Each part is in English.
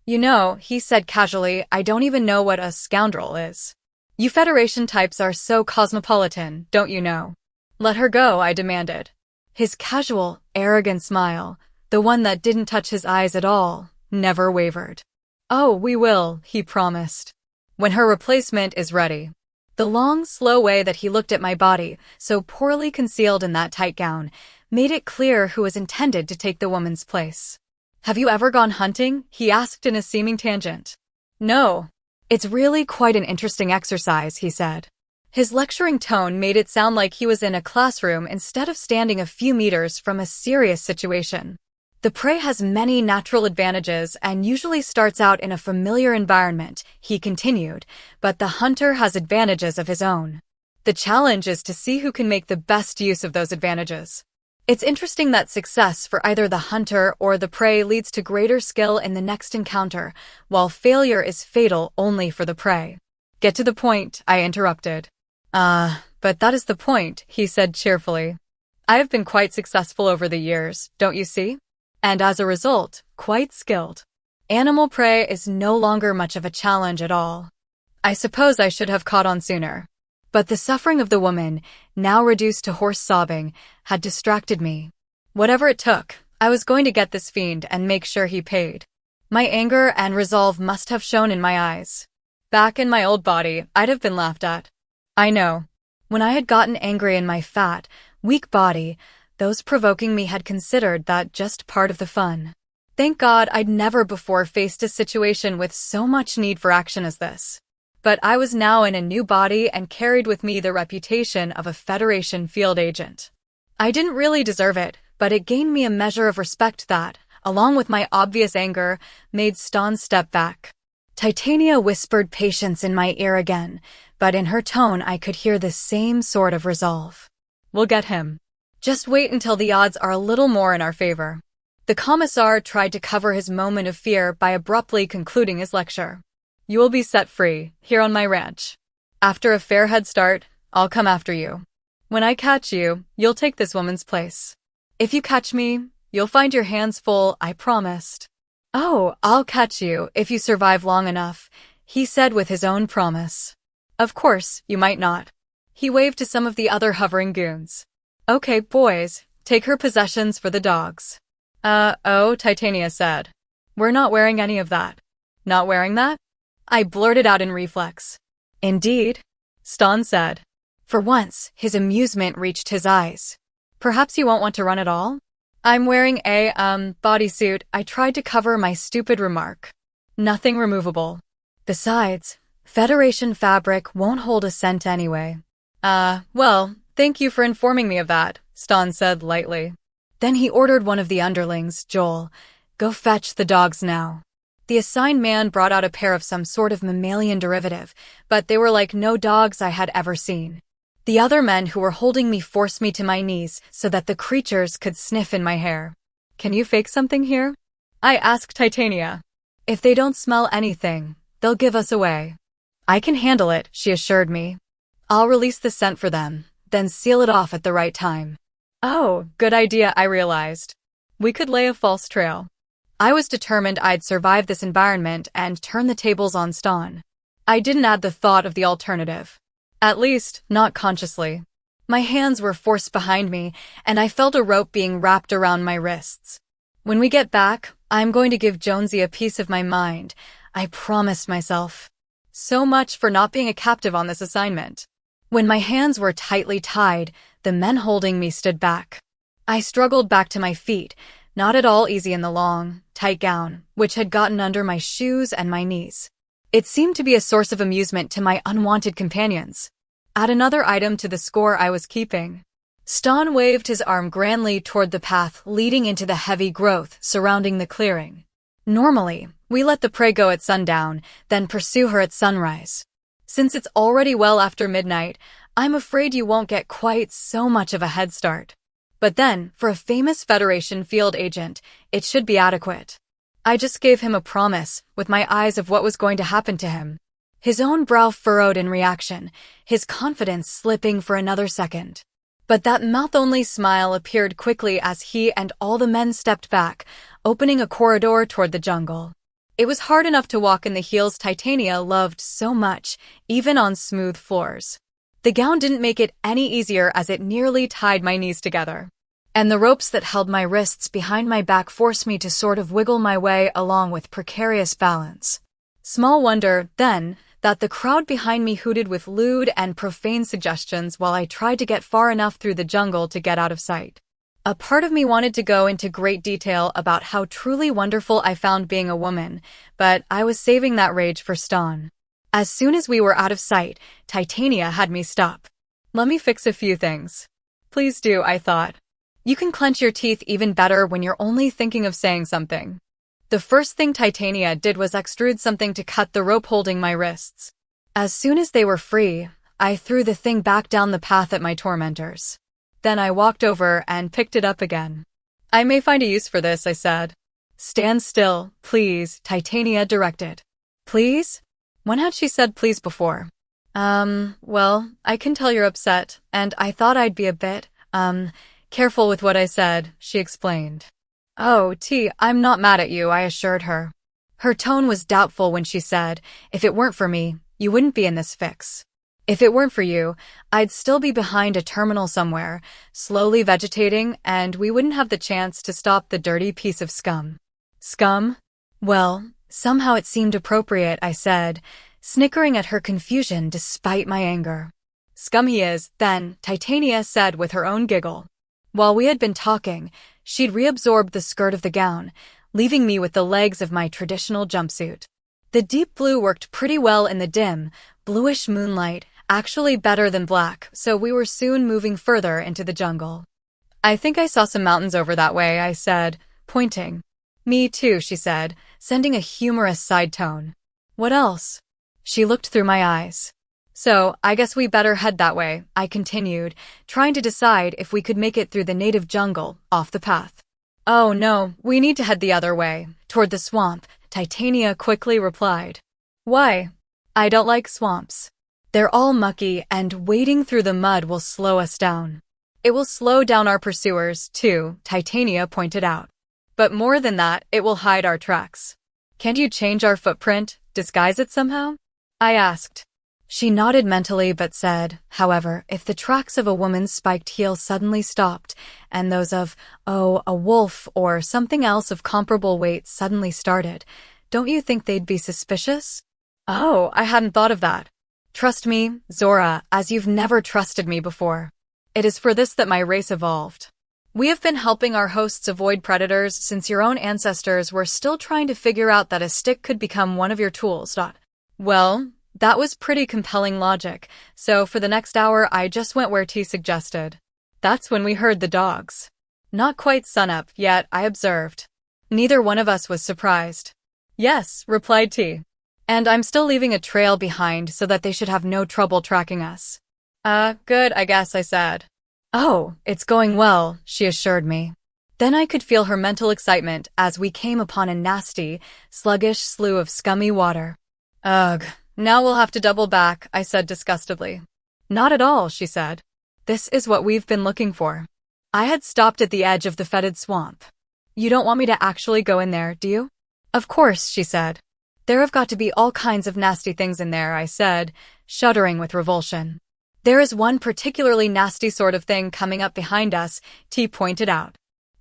He said casually, I don't even know what a scoundrel is. You Federation types are so cosmopolitan, don't you know? Let her go, I demanded. His casual, arrogant smile, the one that didn't touch his eyes at all, never wavered. Oh, we will, he promised. When her replacement is ready. The long, slow way that he looked at my body, so poorly concealed in that tight gown, made it clear who was intended to take the woman's place. Have you ever gone hunting? He asked in a seeming tangent. No. It's really quite an interesting exercise, he said. His lecturing tone made it sound like he was in a classroom instead of standing a few meters from a serious situation. The prey has many natural advantages and usually starts out in a familiar environment, he continued, but the hunter has advantages of his own. The challenge is to see who can make the best use of those advantages. It's interesting that success for either the hunter or the prey leads to greater skill in the next encounter, while failure is fatal only for the prey. Get to the point, I interrupted. But that is the point, he said cheerfully. I have been quite successful over the years, don't you see? And as a result, quite skilled. Animal prey is no longer much of a challenge at all. I suppose I should have caught on sooner. But the suffering of the woman, now reduced to hoarse sobbing, had distracted me. Whatever it took, I was going to get this fiend and make sure he paid. My anger and resolve must have shown in my eyes. Back in my old body, I'd have been laughed at. I know. When I had gotten angry in my fat, weak body, those provoking me had considered that just part of the fun. Thank God I'd never before faced a situation with so much need for action as this. But I was now in a new body and carried with me the reputation of a Federation field agent. I didn't really deserve it, but it gained me a measure of respect that, along with my obvious anger, made Ston step back. Titania whispered patience in my ear again, but in her tone I could hear the same sort of resolve. We'll get him. Just wait until the odds are a little more in our favor. The commissar tried to cover his moment of fear by abruptly concluding his lecture. You will be set free, here on my ranch. After a fair head start, I'll come after you. When I catch you, you'll take this woman's place. If you catch me, you'll find your hands full, I promised. Oh, I'll catch you if you survive long enough, he said with his own promise. Of course, you might not. He waved to some of the other hovering goons. Okay, boys, take her possessions for the dogs. Oh, Titania said. We're not wearing any of that. Not wearing that? I blurted out in reflex. Indeed, Ston said. For once, his amusement reached his eyes. Perhaps you won't want to run at all? I'm wearing a, bodysuit. I tried to cover my stupid remark. Nothing removable. Besides, Federation fabric won't hold a scent anyway. Well, thank you for informing me of that, Ston said lightly. Then he ordered one of the underlings, Joel, go fetch the dogs now. The assigned man brought out a pair of some sort of mammalian derivative, but they were like no dogs I had ever seen. The other men who were holding me forced me to my knees so that the creatures could sniff in my hair. Can you fake something here? I asked Titania. If they don't smell anything, they'll give us away. I can handle it, she assured me. I'll release the scent for them, then seal it off at the right time. Oh, good idea, I realized. We could lay a false trail. I was determined I'd survive this environment and turn the tables on Ston. I didn't add the thought of the alternative. At least, not consciously. My hands were forced behind me, and I felt a rope being wrapped around my wrists. When we get back, I'm going to give Jonesy a piece of my mind, I promised myself. So much for not being a captive on this assignment. When my hands were tightly tied, the men holding me stood back. I struggled back to my feet, not at all easy in the long, tight gown, which had gotten under my shoes and my knees. It seemed to be a source of amusement to my unwanted companions. Add another item to the score I was keeping. Ston waved his arm grandly toward the path leading into the heavy growth surrounding the clearing. Normally, we let the prey go at sundown, then pursue her at sunrise. Since it's already well after midnight, I'm afraid you won't get quite so much of a head start. But then, for a famous Federation field agent, it should be adequate. I just gave him a promise, with my eyes of what was going to happen to him. His own brow furrowed in reaction, his confidence slipping for another second. But that mouth-only smile appeared quickly as he and all the men stepped back, opening a corridor toward the jungle. It was hard enough to walk in the heels Titania loved so much, even on smooth floors. The gown didn't make it any easier as it nearly tied my knees together. And the ropes that held my wrists behind my back forced me to sort of wiggle my way along with precarious balance. Small wonder, then, that the crowd behind me hooted with lewd and profane suggestions while I tried to get far enough through the jungle to get out of sight. A part of me wanted to go into great detail about how truly wonderful I found being a woman, but I was saving that rage for Stan. As soon as we were out of sight, Titania had me stop. Let me fix a few things. Please do, I thought. You can clench your teeth even better when you're only thinking of saying something. The first thing Titania did was extrude something to cut the rope holding my wrists. As soon as they were free, I threw the thing back down the path at my tormentors. Then I walked over and picked it up again. I may find a use for this, I said. Stand still, please, Titania directed. Please? When had she said please before? Well, I can tell you're upset, and I thought I'd be a bit, careful with what I said, she explained. Oh, I'm not mad at you, I assured her. Her tone was doubtful when she said, if it weren't for me, you wouldn't be in this fix. If it weren't for you, I'd still be behind a terminal somewhere, slowly vegetating, and we wouldn't have the chance to stop the dirty piece of scum. Scum? Well, somehow it seemed appropriate, I said, snickering at her confusion despite my anger. Scum he is, then, Titania said with her own giggle. While we had been talking, she'd reabsorbed the skirt of the gown, leaving me with the legs of my traditional jumpsuit. The deep blue worked pretty well in the dim, bluish moonlight, actually better than black, so we were soon moving further into the jungle. I think I saw some mountains over that way, I said, pointing. Me too, she said, sending a humorous side tone. What else? She looked through my eyes. So, I guess we better head that way, I continued, trying to decide if we could make it through the native jungle, off the path. Oh no, we need to head the other way, toward the swamp, Titania quickly replied. Why? I don't like swamps. They're all mucky, and wading through the mud will slow us down. It will slow down our pursuers, too, Titania pointed out. But more than that, it will hide our tracks. Can't you change our footprint, disguise it somehow? I asked. She nodded mentally but said, however, if the tracks of a woman's spiked heel suddenly stopped, and those of, a wolf or something else of comparable weight suddenly started, don't you think they'd be suspicious? Oh, I hadn't thought of that. Trust me, Zora, as you've never trusted me before. It is for this that my race evolved. We have been helping our hosts avoid predators since your own ancestors were still trying to figure out that a stick could become one of your tools. Well, that was pretty compelling logic, so for the next hour I just went where T suggested. That's when we heard the dogs. Not quite sunup yet, I observed. Neither one of us was surprised. Yes, replied T. And I'm still leaving a trail behind so that they should have no trouble tracking us. Good, I guess, I said. Oh, it's going well, she assured me. Then I could feel her mental excitement as we came upon a nasty, sluggish slough of scummy water. Ugh, now we'll have to double back, I said disgustedly. Not at all, she said. This is what we've been looking for. I had stopped at the edge of the fetid swamp. You don't want me to actually go in there, do you? Of course, she said. There have got to be all kinds of nasty things in there, I said, shuddering with revulsion. There is one particularly nasty sort of thing coming up behind us, T pointed out.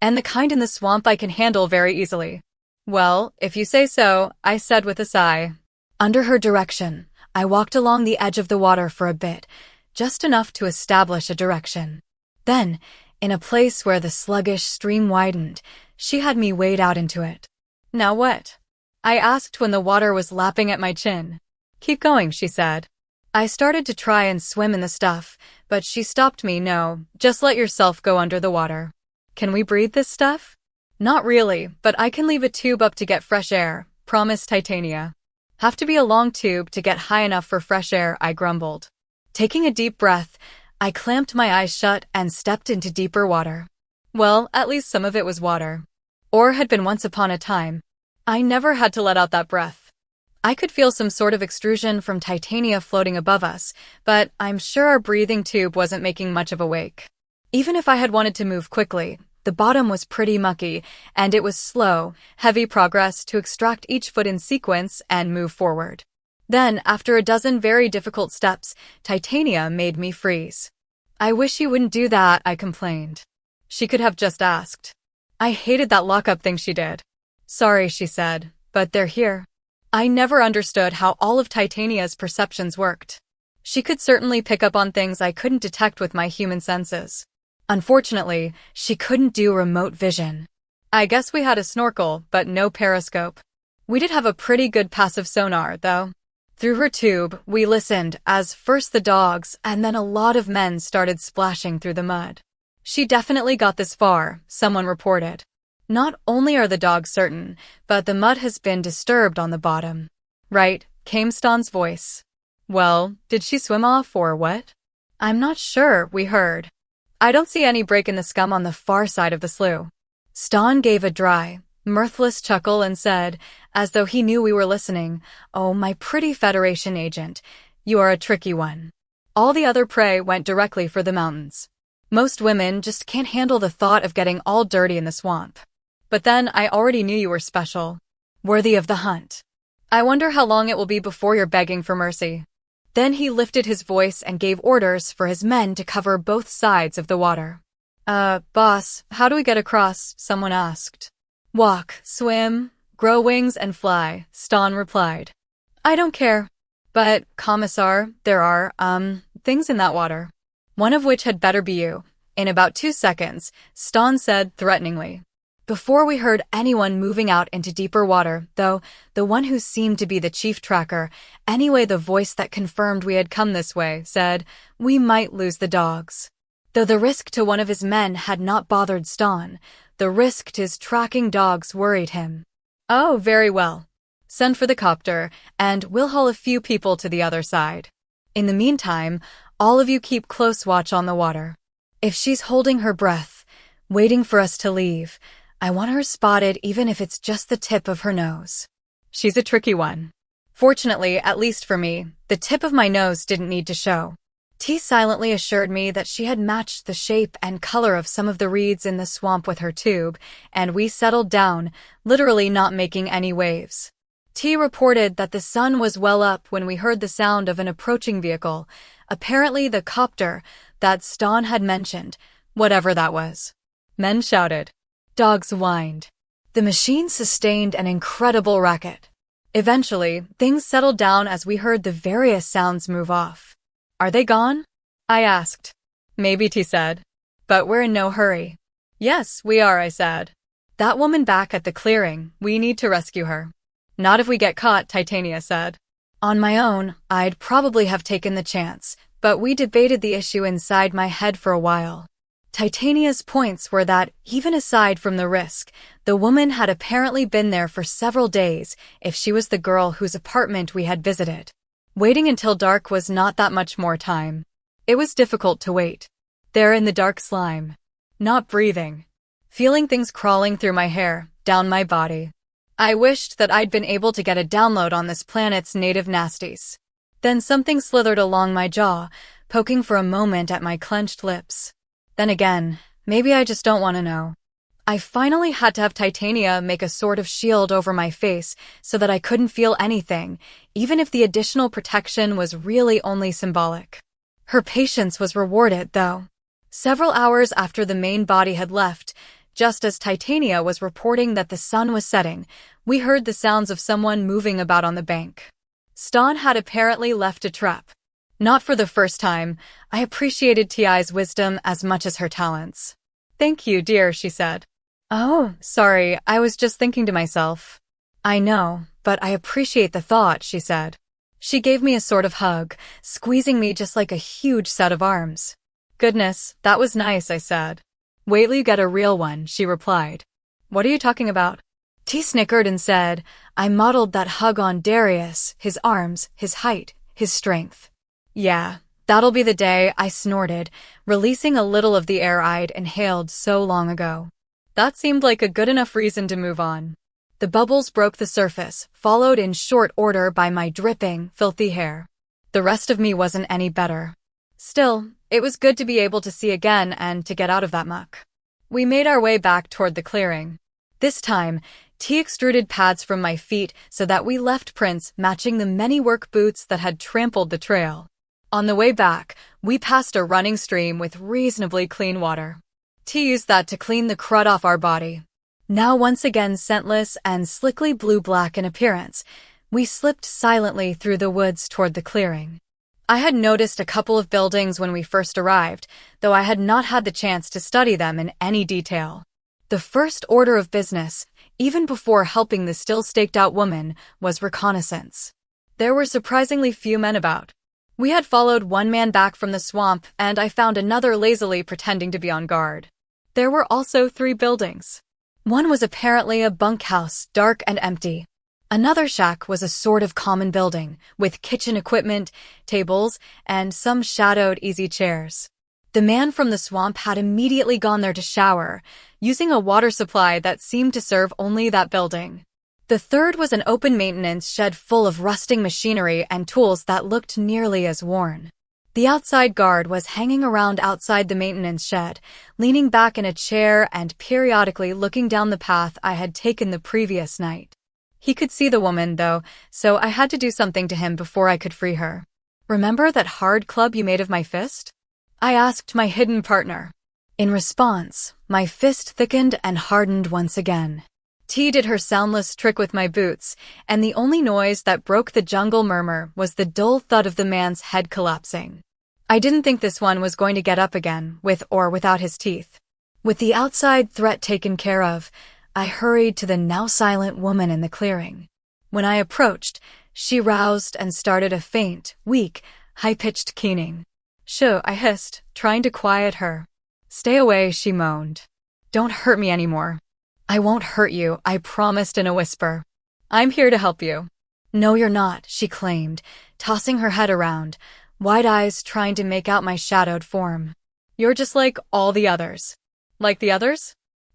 And the kind in the swamp I can handle very easily. Well, if you say so, I said with a sigh. Under her direction, I walked along the edge of the water for a bit, just enough to establish a direction. Then, in a place where the sluggish stream widened, she had me wade out into it. Now what? I asked when the water was lapping at my chin. Keep going, she said. I started to try and swim in the stuff, but she stopped me. No, just let yourself go under the water. Can we breathe this stuff? Not really, but I can leave a tube up to get fresh air, promised Titania. Have to be a long tube to get high enough for fresh air, I grumbled. Taking a deep breath, I clamped my eyes shut and stepped into deeper water. Well, at least some of it was water. Or had been once upon a time. I never had to let out that breath. I could feel some sort of extrusion from Titania floating above us, but I'm sure our breathing tube wasn't making much of a wake. Even if I had wanted to move quickly, the bottom was pretty mucky, and it was slow, heavy progress to extract each foot in sequence and move forward. Then, after a dozen very difficult steps, Titania made me freeze. "I wish you wouldn't do that," I complained. She could have just asked. I hated that lockup thing she did. "Sorry," she said, "but they're here." I never understood how all of Titania's perceptions worked. She could certainly pick up on things I couldn't detect with my human senses. Unfortunately, she couldn't do remote vision. I guess we had a snorkel, but no periscope. We did have a pretty good passive sonar, though. Through her tube, we listened as first the dogs and then a lot of men started splashing through the mud. "She definitely got this far," someone reported. "Not only are the dogs certain, but the mud has been disturbed on the bottom." "Right," came Stan's voice. "Well, did she swim off or what?" "I'm not sure," we heard. "I don't see any break in the scum on the far side of the slough." Stan gave a dry, mirthless chuckle and said, as though he knew we were listening, "Oh, my pretty Federation agent, you are a tricky one." All the other prey went directly for the mountains. Most women just can't handle the thought of getting all dirty in the swamp. But then I already knew you were special, worthy of the hunt. I wonder how long it will be before you're begging for mercy. Then he lifted his voice and gave orders for his men to cover both sides of the water. Boss, how do we get across?" someone asked. "Walk, swim, grow wings and fly," Stan replied. "I don't care. But, Commissar, there are, things in that water. One of which had better be you." In about 2 seconds, Stan said threateningly. Before we heard anyone moving out into deeper water, though, the one who seemed to be the chief tracker, anyway the voice that confirmed we had come this way, said, "We might lose the dogs." Though the risk to one of his men had not bothered Stan, the risk to his tracking dogs worried him. "Oh, very well. Send for the copter, and we'll haul a few people to the other side. In the meantime, all of you keep close watch on the water. If she's holding her breath, waiting for us to leave, I want her spotted even if it's just the tip of her nose." She's a tricky one. Fortunately, at least for me, the tip of my nose didn't need to show. T silently assured me that she had matched the shape and color of some of the reeds in the swamp with her tube, and we settled down, literally not making any waves. T reported that the sun was well up when we heard the sound of an approaching vehicle, apparently the copter that Stan had mentioned, whatever that was. Men shouted. Dogs whined. The machine sustained an incredible racket. Eventually, things settled down as we heard the various sounds move off. "Are they gone?" I asked. "Maybe," T said. "But we're in no hurry." "Yes, we are," I said. "That woman back at the clearing, we need to rescue her." "Not if we get caught," Titania said. On my own, I'd probably have taken the chance, but we debated the issue inside my head for a while. Titania's points were that, even aside from the risk, the woman had apparently been there for several days if she was the girl whose apartment we had visited. Waiting until dark was not that much more time. It was difficult to wait. There in the dark slime. Not breathing. Feeling things crawling through my hair, down my body. I wished that I'd been able to get a download on this planet's native nasties. Then something slithered along my jaw, poking for a moment at my clenched lips. Then again, maybe I just don't want to know. I finally had to have Titania make a sort of shield over my face so that I couldn't feel anything, even if the additional protection was really only symbolic. Her patience was rewarded, though. Several hours after the main body had left, just as Titania was reporting that the sun was setting, we heard the sounds of someone moving about on the bank. Stan had apparently left a trap. Not for the first time, I appreciated Ti's wisdom as much as her talents. "Thank you, dear," she said. "Oh, sorry, I was just thinking to myself." "I know, but I appreciate the thought," she said. She gave me a sort of hug, squeezing me just like a huge set of arms. "Goodness, that was nice," I said. "Wait till you get a real one," she replied. "What are you talking about?" T snickered and said, "I modeled that hug on Darius, his arms, his height, his strength." "Yeah, that'll be the day," I snorted, releasing a little of the air I'd inhaled so long ago. That seemed like a good enough reason to move on. The bubbles broke the surface, followed in short order by my dripping, filthy hair. The rest of me wasn't any better. Still, it was good to be able to see again and to get out of that muck. We made our way back toward the clearing. This time, T extruded pads from my feet so that we left prints matching the many work boots that had trampled the trail. On the way back, we passed a running stream with reasonably clean water. T used that to clean the crud off our body. Now once again scentless and slickly blue-black in appearance, we slipped silently through the woods toward the clearing. I had noticed a couple of buildings when we first arrived, though I had not had the chance to study them in any detail. The first order of business, even before helping the still staked-out woman, was reconnaissance. There were surprisingly few men about. We had followed one man back from the swamp, and I found another lazily pretending to be on guard. There were also 3 buildings. One was apparently a bunkhouse, dark and empty. Another shack was a sort of common building, with kitchen equipment, tables, and some shadowed easy chairs. The man from the swamp had immediately gone there to shower, using a water supply that seemed to serve only that building. The third was an open maintenance shed full of rusting machinery and tools that looked nearly as worn. The outside guard was hanging around outside the maintenance shed, leaning back in a chair and periodically looking down the path I had taken the previous night. He could see the woman, though, so I had to do something to him before I could free her. "Remember that hard club you made of my fist?" I asked my hidden partner. In response, my fist thickened and hardened once again. T did her soundless trick with my boots, and the only noise that broke the jungle murmur was the dull thud of the man's head collapsing. I didn't think this one was going to get up again, with or without his teeth. With the outside threat taken care of, I hurried to the now silent woman in the clearing. When I approached, she roused and started a faint, weak, high-pitched keening. "Shoo," I hissed, trying to quiet her. "Stay away," she moaned. "Don't hurt me anymore." "I won't hurt you," I promised in a whisper. "I'm here to help you." "No, you're not," she claimed, tossing her head around, wide eyes trying to make out my shadowed form. "You're just like all the others." "Like the others?"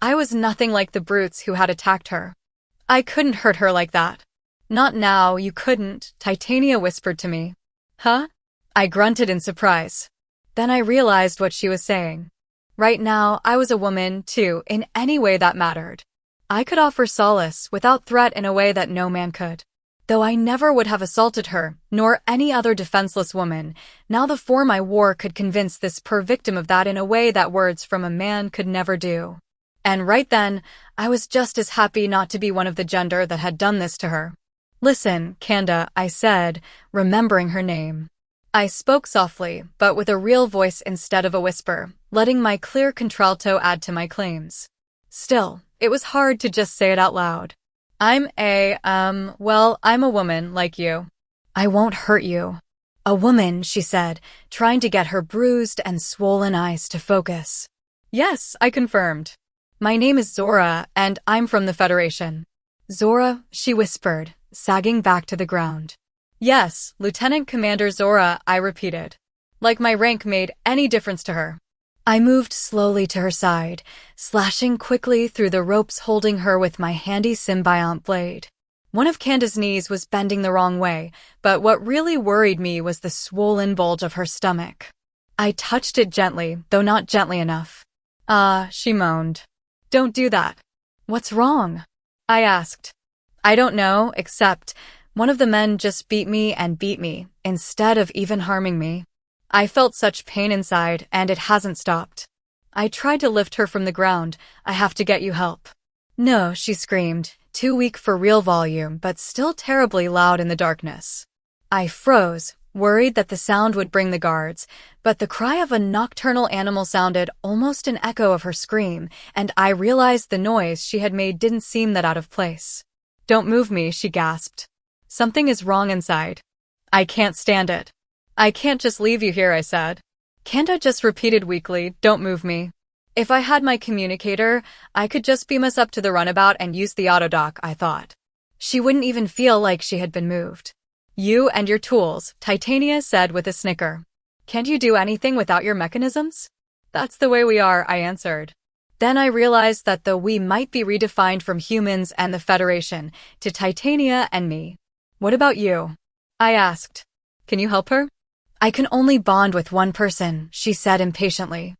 I was nothing like the brutes who had attacked her. "I couldn't hurt her like that." "Not now, you couldn't," Titania whispered to me. "Huh?" I grunted in surprise. Then I realized what she was saying. Right now, I was a woman, too, in any way that mattered. I could offer solace without threat in a way that no man could. Though I never would have assaulted her, nor any other defenseless woman, now the form I wore could convince this poor victim of that in a way that words from a man could never do. And right then, I was just as happy not to be one of the gender that had done this to her. "Listen, Kanda," I said, remembering her name. I spoke softly, but with a real voice instead of a whisper, letting my clear contralto add to my claims. Still, it was hard to just say it out loud. I'm a woman like you." "I won't hurt you." "A woman," she said, trying to get her bruised and swollen eyes to focus. "Yes," I confirmed. "My name is Zora, and I'm from the Federation." "Zora," she whispered, sagging back to the ground. "Yes, Lieutenant Commander Zora," I repeated. Like my rank made any difference to her. I moved slowly to her side, slashing quickly through the ropes holding her with my handy symbiont blade. One of Canda's knees was bending the wrong way, but what really worried me was the swollen bulge of her stomach. I touched it gently, though not gently enough. She moaned. "Don't do that." "What's wrong?" I asked. "I don't know, except one of the men just beat me, instead of even harming me." I felt such pain inside, and it hasn't stopped. I tried to lift her from the ground. "I have to get you help." "No," she screamed, too weak for real volume, but still terribly loud in the darkness. I froze, worried that the sound would bring the guards, but the cry of a nocturnal animal sounded almost an echo of her scream, and I realized the noise she had made didn't seem that out of place. "Don't move me," she gasped. "Something is wrong inside. I can't stand it." "I can't just leave you here," I said. Kanda just repeated weakly, "Don't move me." If I had my communicator, I could just beam us up to the runabout and use the autodock, I thought. She wouldn't even feel like she had been moved. "You and your tools," Titania said with a snicker. "Can't you do anything without your mechanisms?" "That's the way we are," I answered. Then I realized that though we might be redefined from humans and the Federation to Titania and me. "What about you?" I asked. "Can you help her?" "I can only bond with one person," she said impatiently.